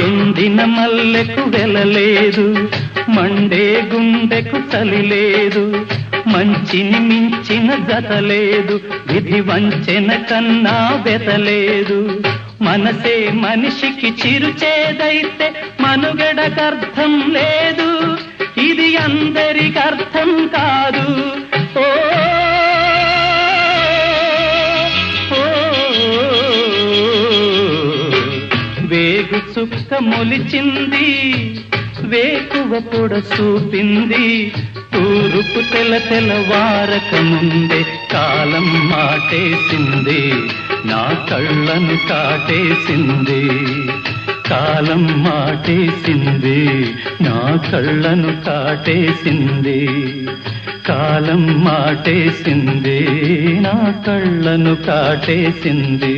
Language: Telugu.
ఎండిన మల్లెకు వెలలేదు, మండే గుండెకు చలి లేదు, మంచిని మించిన జత లేదు, విధి వంచెన కన్నా బెతలేదు. మనసే మనిషికి చిరుచేదైతే మనుగడకర్థం లేదు, ఇది అందరికర్థం కాదు. ఓ వేగు చుక్క మొలిచింది, వేకువ పొడ చూపింది, తూరుపు తెలవారక ముందే కాలం మాటేసింది, నా కళ్ళను కాటేసింది. కాలం మాటేసింది, నా కళ్ళను కాటేసింది. కాలం మాటేసింది, నా కళ్ళను కాటేసింది.